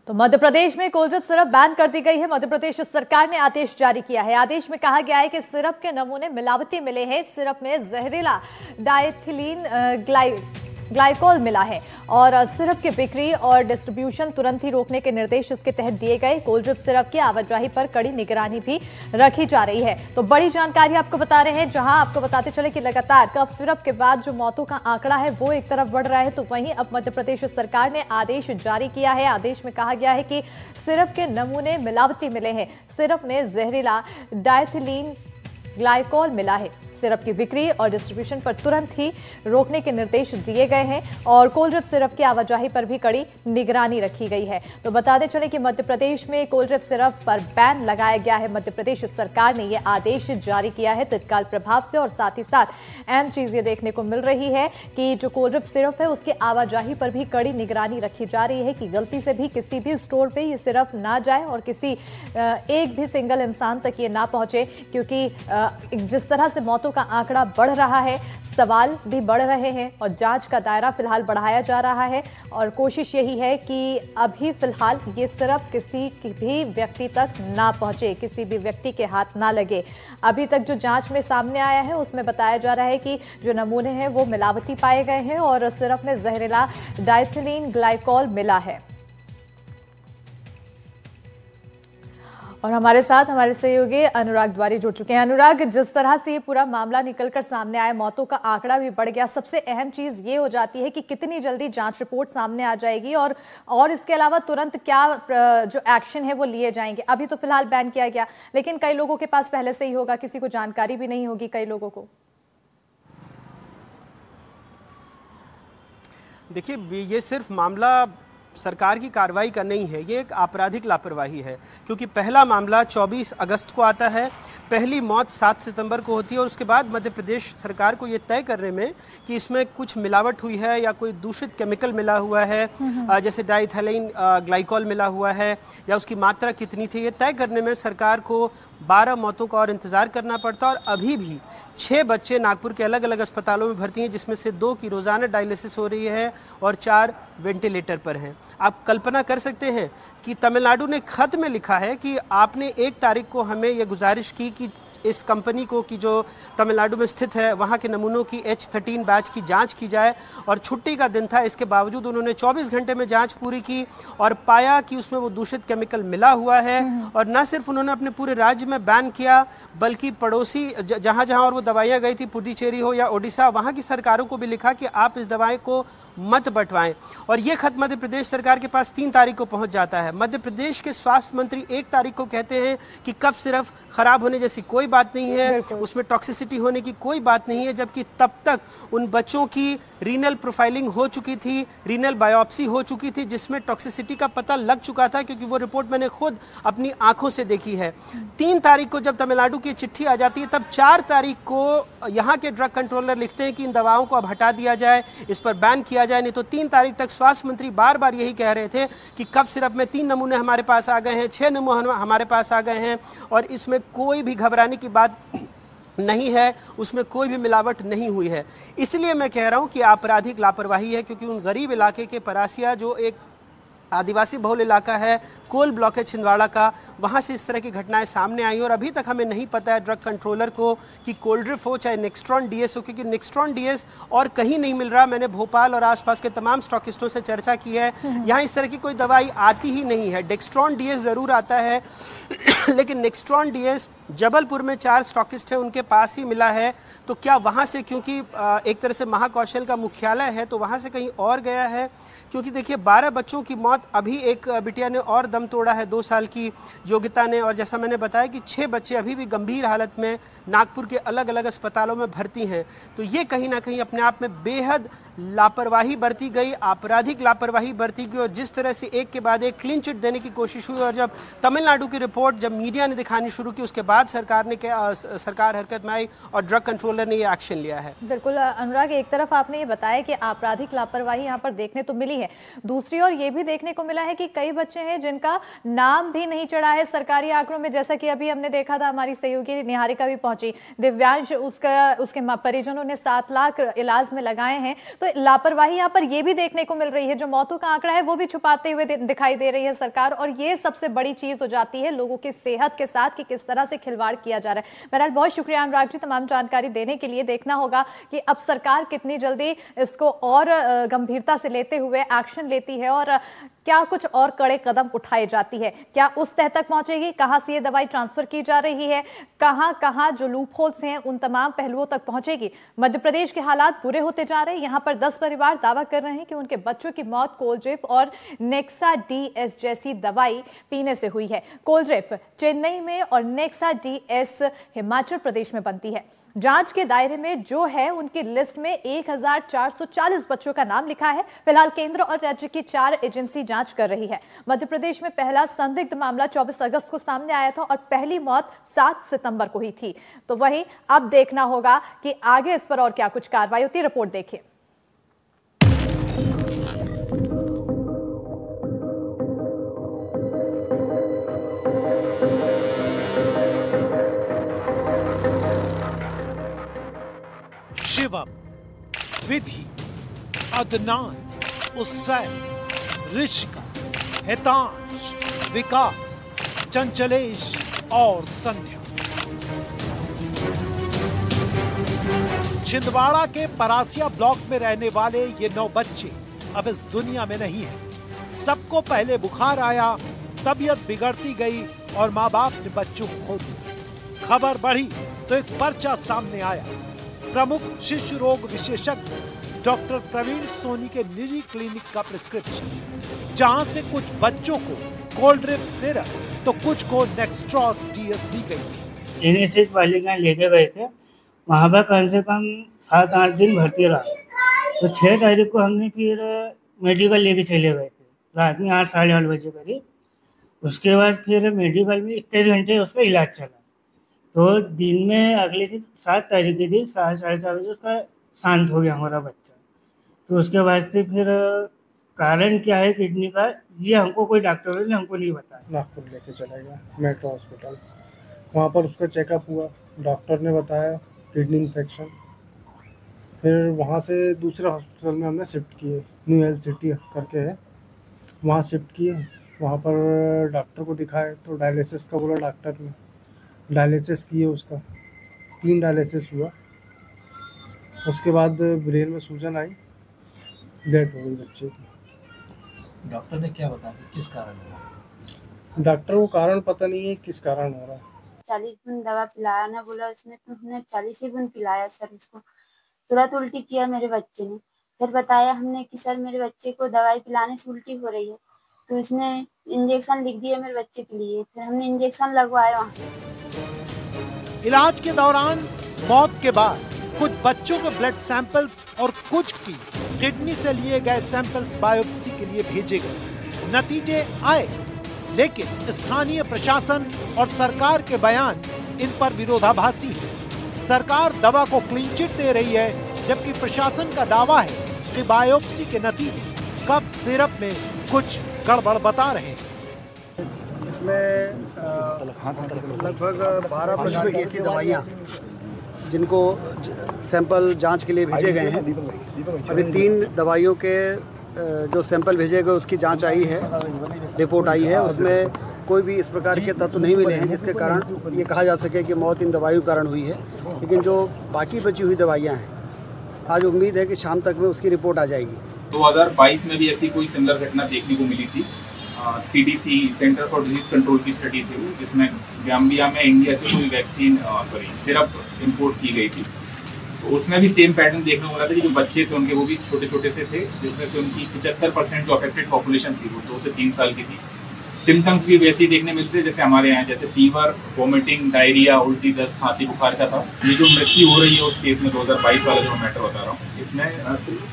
तो मध्य प्रदेश में cold syrup ban कर दी गई है। मध्य प्रदेश सरकार ने आदेश जारी किया है। आदेश में कहा गया है कि सिरप के नमूने मिलावटी मिले हैं। सिरप में जहरीला डायथिलीन ग्लाइकोल मिला है और सिरप की बिक्री और डिस्ट्रीब्यूशन तुरंत ही रोकने के निर्देश इसके तहत दिए गए। कोल्ड ड्रिप सिरप की आवाजाही पर कड़ी निगरानी भी रखी जा रही है। तो बड़ी जानकारी आपको बता रहे हैं, जहां आपको बताते चले कि लगातार कफ सिरप के बाद जो मौतों का आंकड़ा है वो एक तरफ बढ़ रहा है, तो वहीं अब मध्य प्रदेश सरकार ने आदेश जारी किया है। आदेश में कहा गया है कि सिरप के नमूने मिलावटी मिले हैं। सिरप में जहरीला डायथिलीन ग्लाइकोल मिला है। सिरप की बिक्री और डिस्ट्रीब्यूशन पर तुरंत ही रोकने के निर्देश दिए गए हैं और कोल्ड ड्रिप सिरप की आवाजाही पर भी कड़ी निगरानी रखी गई है। तो बताते चले कि मध्य प्रदेश में कोल्ड ड्रिप सिरप पर बैन लगाया गया है। मध्य प्रदेश सरकार ने यह आदेश जारी किया है तत्काल प्रभाव से और साथ ही साथ अहम चीज ये देखने को मिल रही है कि जो कोल्ड ड्रिप सिरप है उसकी आवाजाही पर भी कड़ी निगरानी रखी जा रही है कि गलती से भी किसी भी स्टोर पे ये सिरप ना जाए और किसी एक भी सिंगल इंसान तक ये ना पहुंचे, क्योंकि जिस तरह से मौतों का आंकड़ा बढ़ रहा है, सवाल भी बढ़ रहे हैं और जांच का दायरा फिलहाल बढ़ाया जा रहा है और कोशिश यही है कि अभी फिलहाल ये सिरप किसी भी व्यक्ति तक ना पहुंचे, किसी भी व्यक्ति के हाथ ना लगे। अभी तक जो जांच में सामने आया है उसमें बताया जा रहा है कि जो नमूने हैं वो मिलावटी पाए गए हैं और सिरप में जहरीला डायथिलीन ग्लाइकोल मिला है। और हमारे साथ हमारे सहयोगी अनुराग द्वारी जुड़ चुके हैं। अनुराग, जिस तरह से ये पूरा मामला निकलकर सामने आया, मौतों का आंकड़ा भी बढ़ गया, सबसे अहम चीज ये हो जाती है कि कितनी जल्दी जांच रिपोर्ट सामने आ जाएगी और इसके अलावा तुरंत क्या जो एक्शन है वो लिए जाएंगे। अभी तो फिलहाल बैन किया गया, लेकिन कई लोगों के पास पहले से ही होगा, किसी को जानकारी भी नहीं होगी कई लोगों को। देखिए, ये सिर्फ मामला सरकार की कार्रवाई का नहीं है, ये एक आपराधिक लापरवाही है, क्योंकि पहला मामला 24 अगस्त को आता है, पहली मौत 7 सितंबर को होती है और उसके बाद मध्य प्रदेश सरकार को ये तय करने में कि इसमें कुछ मिलावट हुई है या कोई दूषित केमिकल मिला हुआ है, जैसे डायथिलीन ग्लाइकोल मिला हुआ है या उसकी मात्रा कितनी थी, ये तय करने में सरकार को 12 मौतों का और इंतज़ार करना पड़ता और अभी भी 6 बच्चे नागपुर के अलग अलग अस्पतालों में भर्ती हैं, जिसमें से 2 की रोज़ाना डायलिसिस हो रही है और 4 वेंटिलेटर पर हैं। आप कल्पना कर सकते हैं कि तमिलनाडु ने खत में लिखा है कि आपने 1 तारीख को हमें यह गुजारिश की कि इस कंपनी को कि जो तमिलनाडु में स्थित है वहाँ के नमूनों की H13 बैच की जांच की जाए और छुट्टी का दिन था। इसके बावजूद उन्होंने 24 घंटे में जांच पूरी की और पाया कि उसमें वो दूषित केमिकल मिला हुआ है। और न सिर्फ उन्होंने अपने पूरे राज्य में बैन किया, बल्कि पड़ोसी जहाँ जहाँ और वो दवाइयाँ गई थी, पुडुचेरी हो या ओडिशा, वहाँ की सरकारों को भी लिखा कि आप इस दवाई को मत बंटवाएं। और ये खत मध्य प्रदेश सरकार के पास 3 तारीख को पहुंच जाता है। मध्य प्रदेश के स्वास्थ्य मंत्री 1 तारीख को कहते हैं कि कफ सिरप खराब होने जैसी कोई बात नहीं है, उसमें टॉक्सिसिटी होने की कोई बात नहीं है, जबकि तब तक उन बच्चों की रीनल प्रोफाइलिंग हो चुकी थी, रीनल बायोप्सी हो चुकी थी, जिसमें टॉक्सिसिटी का पता लग चुका था, क्योंकि वो रिपोर्ट मैंने खुद अपनी आंखों से देखी है। 3 तारीख को जब तमिलनाडु की चिट्ठी आ जाती है, तब 4 तारीख को यहाँ के ड्रग कंट्रोलर लिखते हैं कि इन दवाओं को अब हटा दिया जाए, इस पर बैन किया जाए। नहीं तो 3 तारीख तक स्वास्थ्य मंत्री बार बार यही कह रहे थे कि कफ सिरप में 3 नमूने हमारे पास आ गए हैं, 6 नमूने हमारे पास आ गए हैं और इसमें कोई भी घबराने की बात नहीं है, उसमें कोई भी मिलावट नहीं हुई है। इसलिए मैं कह रहा हूं कि आपराधिक लापरवाही है, क्योंकि उन गरीब इलाके के परासिया, जो एक आदिवासी बहुल इलाका है, कोल ब्लॉक है छिंदवाड़ा का, वहाँ से इस तरह की घटनाएं सामने आई और अभी तक हमें नहीं पता है ड्रग कंट्रोलर को कि कोल्ड ड्रिप हो चाहे नेक्स्ट्रॉन डीएस हो, क्योंकि नेक्स्ट्रॉन डीएस और कहीं नहीं मिल रहा। मैंने भोपाल और आसपास के तमाम स्टॉकिस्टों से चर्चा की है, यहाँ इस तरह की कोई दवाई आती ही नहीं है। डेक्स्ट्रॉन डीएस ज़रूर आता है लेकिन नेक्स्ट्रॉन डीएस जबलपुर में 4 स्टॉकिस्ट हैं, उनके पास ही मिला है। तो क्या वहाँ से, क्योंकि एक तरह से महाकौशल का मुख्यालय है, तो वहाँ से कहीं और गया है? क्योंकि देखिए 12 बच्चों की मौत, अभी एक बिटिया ने और दम तोड़ा है 2 साल की योगिता ने, और जैसा मैंने बताया कि 6 बच्चे अभी भी गंभीर हालत में नागपुर के अलग अलग अस्पतालों में भर्ती हैं। तो ये कहीं ना कहीं अपने आप में बेहद लापरवाही बरती गई, आपराधिक लापरवाही बरती गई और जिस तरह से एक के बाद एक क्लीन चिट देने की कोशिश हुई और जब तमिलनाडु की रिपोर्ट जब मीडिया ने दिखानी शुरू की, उसके बाद सरकार हरकत में आई और ड्रग कंट्रोलर ने ये एक्शन लिया है। बिल्कुल अनुराग, एक तरफ आपने ये बताया कि आपराधिक लापरवाही यहाँ पर देखने तो मिली है, दूसरी ओर ये भी देखने देखने को मिला है कि कई बच्चे हैं जिनका नाम भी नहीं चढ़ा है सरकारी आंकड़ों में, जैसा कि अभी हमने देखा था, हमारी सहयोगी निहारिका भी पहुंची, दिव्यांश उसके परिजनों ने 7 लाख इलाज में लगाए हैं। तो लापरवाही यहाँ पर यह भी देखने को मिल रही है, जो मौतों का आंकड़ा है वो भी छुपाते हुए दिखाई दे रही है सरकार, और ये सबसे बड़ी चीज हो जाती है लोगों की सेहत के साथ कि किस तरह से खिलवाड़ किया जा रहा है। बहरहाल बहुत शुक्रिया अनुराग जी तमाम जानकारी देने के लिए। देखना होगा कि अब सरकार कितनी जल्दी इसको और गंभीरता से लेते हुए एक्शन लेती है और क्या कुछ और कड़े कदम उठाए जाती है, क्या उस तह तक पहुंचेगी, कहां से ये दवाई ट्रांसफर की जा रही है, कहां कहां जो लूप होल्स हैं उन तमाम पहलुओं तक पहुंचेगी। मध्य प्रदेश के हालात बुरे होते जा रहे हैं। यहां पर 10 परिवार दावा कर रहे हैं कि उनके बच्चों की मौत कोलड्रिप और नेक्सा डीएस जैसी दवाई पीने से हुई है। कोलड्रिप चेन्नई में और नेक्सा डीएस हिमाचल प्रदेश में बनती है। जांच के दायरे में जो है उनकी लिस्ट में 1440 बच्चों का नाम लिखा है। फिलहाल केंद्र और राज्य की 4 एजेंसी जांच कर रही है। मध्य प्रदेश में पहला संदिग्ध मामला 24 अगस्त को सामने आया था और पहली मौत 7 सितंबर को ही थी। तो वहीं अब देखना होगा कि आगे इस पर और क्या कुछ कार्रवाई होती है। रिपोर्ट देखिए। शिवम, विधि, अदनान, उत्सव, ऋषिका, हितांश, विकास, चंचलेश और संध्या। छिंदवाड़ा के परासिया ब्लॉक में रहने वाले ये 9 बच्चे अब इस दुनिया में नहीं हैं। सबको पहले बुखार आया, तबीयत बिगड़ती गई और माँ बाप ने बच्चों को खो दिया। खबर बढ़ी तो एक पर्चा सामने आया। प्रमुख शिशु रोग विशेषज्ञ डॉक्टर प्रवीण सोनी के निजी क्लिनिक का प्रिस्क्रिप्शन, जहां से कुछ बच्चों को कोलड्रिप सिरप तो कुछ को नेक्स्ट्रॉस डीएस दी गई थी। एनएसएस बालिका लेके गए थे, वहाँ पर कम से कम 7-8 दिन भर्ती रहा। तो 6 तारीख को हमने फिर मेडिकल लेके चले गए थे, रात में 8 साढ़े 8 बजे करीब। उसके बाद फिर मेडिकल में 21 घंटे उसका इलाज चला। तो दिन में अगले दिन 7 तारीख के दिन 4:30 बजे उसका शांत हो गया हमारा बच्चा। तो उसके बाद से फिर कारण क्या है किडनी का, ये हमको कोई डॉक्टर ने हमको नहीं बताया। नागपुर लेके चला गया मेट्रो हॉस्पिटल, वहाँ पर उसका चेकअप हुआ। डॉक्टर ने बताया किडनी इन्फेक्शन। फिर वहाँ से दूसरे हॉस्पिटल में हमने शिफ्ट किए, न्यू हेल्थ सिटी करके है, वहाँ शिफ्ट किए। वहाँ पर डॉक्टर को दिखाए तो डायलिसिस का बोला डॉक्टर ने। डायलिसिस किए, उसका 3 डायलिसिस हुआ। उसके बाद ब्रेन में सूजन आई, डेथ हो गई बच्चे की। डॉक्टर ने क्या बताया किस कारण हुआ? डॉक्टर को कारण पता नहीं है किस कारण हो रहा है। 40 बूंद दवा पिलाना बोला उसने, तो हमने 40 ही बूंद पिलाया सर। उसको तुरंत उल्टी किया मेरे बच्चे ने। फिर बताया हमने कि सर मेरे बच्चे को दवाई पिलाने से उल्टी हो रही है, तो इसने इंजेक्शन लिख दिया मेरे बच्चे के लिए। फिर हमने इंजेक्शन लगवाया वहाँ। इलाज के दौरान मौत के बाद कुछ बच्चों के ब्लड सैंपल्स और कुछ की किडनी से लिए गए सैंपल्स बायोप्सी के लिए भेजे गए। नतीजे आए, लेकिन स्थानीय प्रशासन और सरकार के बयान इन पर विरोधाभासी है। सरकार दवा को क्लीन चिट दे रही है, जबकि प्रशासन का दावा है कि बायोप्सी के नतीजे कफ सिरप में कुछ गड़बड़ बता रहे हैं। इसमें लगभग 12 ऐसी दवाइयाँ जिनको सैंपल जांच के लिए भेजे गए हैं। अभी 3 दवाइयों के जो सैंपल भेजे गए उसकी जांच आई है, रिपोर्ट आई है। उसमें कोई भी इस प्रकार के तत्व नहीं मिले हैं जिसके कारण ये कहा जा सके कि मौत इन दवाइयों के कारण हुई है। लेकिन जो बाकी बची हुई दवाइयाँ हैं, आज उम्मीद है कि शाम तक में उसकी रिपोर्ट आ जाएगी। 2022 में भी ऐसी कोई सिमिलर घटना देखने को मिली थी। CDC centre for disease control की स्टडी थी वो, जिसमें गाम्बिया में इंडिया से कोई वैक्सीन सिरप इंपोर्ट की गई थी। तो उसमें भी सेम पैटर्न देखने को मिला था कि जो बच्चे थे उनके वो भी छोटे छोटे से थे, जिसमें से उनकी 75% जो अफेक्टेड पॉपुलेशन थी वो 2 से 3 साल की थी। सिम्टम्स भी वैसे ही देखने मिलते थे जैसे हमारे यहाँ, जैसे फीवर, वोमिटिंग, डायरिया, उल्टी, दस्त, खांसी, बुखार का था। ये जो मृत्यु हो रही है उस केस में 2022 वाला जो मैटर बता रहा हूँ, इसमें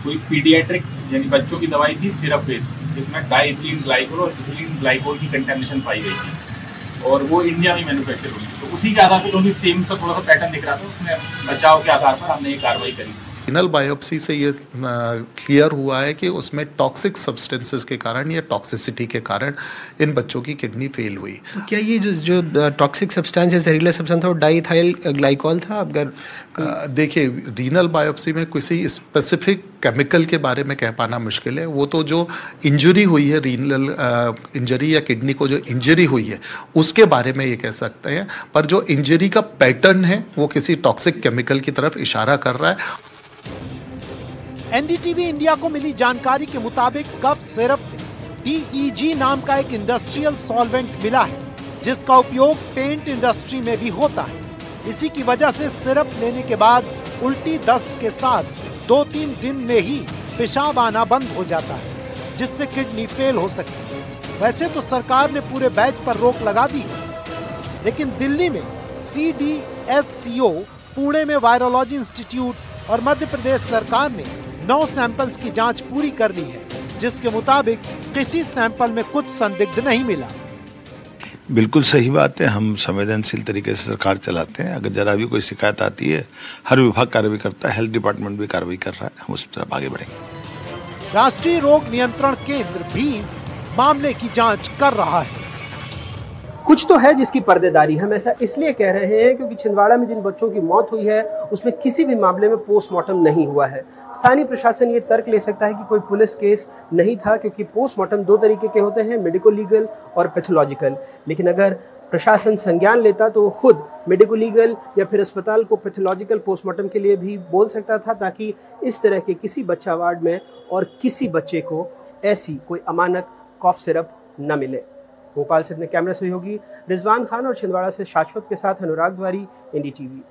कोई पीडियाट्रिक यानी बच्चों की दवाई थी सिरप बेस्ड, जिसमें डाइथिलीन ग्लाइकोल और इथिलीन ग्लाइकोल की कंटेमिनेशन पाई गई थी और वो इंडिया में मैन्युफैक्चर हुई। तो उसी के आधार पर जो भी सेम सा थोड़ा सा पैटर्न दिख रहा था, उसमें बचाव के आधार पर हमने ये कार्रवाई करी। रीनल बायोप्सी से ये क्लियर हुआ है कि उसमें टॉक्सिक सब्सटेंसेस के कारण या टॉक्सिसिटी के कारण इन बच्चों की किडनी फेल हुई। तो क्या ये जो टॉक्सिक सब्सटेंस है, जहरीला सब्सटेंस था, वो डाईइथाइल ग्लाइकॉल था? अगर देखिए, रीनल बायोप्सी में किसी स्पेसिफिक केमिकल के बारे में कह पाना मुश्किल है। वो तो जो इंजरी हुई है, रीनल इंजरी या किडनी को जो इंजरी हुई है उसके बारे में ये कह सकते हैं, पर जो इंजरी का पैटर्न है वो किसी टॉक्सिक केमिकल की तरफ इशारा कर रहा है। एनडीटीवी इंडिया को मिली जानकारी के मुताबिक कफ सिरप में PEG नाम का एक इंडस्ट्रियल सॉल्वेंट मिला है, जिसका उपयोग पेंट इंडस्ट्री में भी होता है। इसी की वजह से सिरप लेने के बाद उल्टी दस्त के साथ 2-3 दिन में ही पेशाब आना बंद हो जाता है, जिससे किडनी फेल हो सकती है। वैसे तो सरकार ने पूरे बैच पर रोक लगा दी है, लेकिन दिल्ली में CDSCO, पुणे में वायरोलॉजी इंस्टीट्यूट और मध्य प्रदेश सरकार ने 9 सैंपल्स की जांच पूरी कर ली है, जिसके मुताबिक किसी सैंपल में कुछ संदिग्ध नहीं मिला। बिल्कुल सही बात है। हम संवेदनशील तरीके से सरकार चलाते हैं। अगर जरा भी कोई शिकायत आती है, हर विभाग कार्रवाई करता है, हेल्थ डिपार्टमेंट भी कार्रवाई कर रहा है, हम उस तरफ आगे बढ़ेंगे। राष्ट्रीय रोग नियंत्रण केंद्र भी मामले की जांच कर रहा है। कुछ तो है जिसकी पर्देदारी। हम ऐसा इसलिए कह रहे हैं क्योंकि छिंदवाड़ा में जिन बच्चों की मौत हुई है उसमें किसी भी मामले में पोस्टमार्टम नहीं हुआ है। स्थानीय प्रशासन ये तर्क ले सकता है कि कोई पुलिस केस नहीं था, क्योंकि पोस्टमार्टम 2 तरीके के होते हैं, मेडिको लीगल और पैथोलॉजिकल। लेकिन अगर प्रशासन संज्ञान लेता तो वो खुद मेडिको लीगल या फिर अस्पताल को पैथोलॉजिकल पोस्टमार्टम के लिए भी बोल सकता था, ताकि इस तरह के किसी बच्चा वार्ड में और किसी बच्चे को ऐसी कोई अमानक कॉफ सिरप न मिले। भोपाल से अपने कैमरा सहयोगी रिजवान खान और छिंदवाड़ा से शाश्वत के साथ अनुराग द्वारी, NDTV।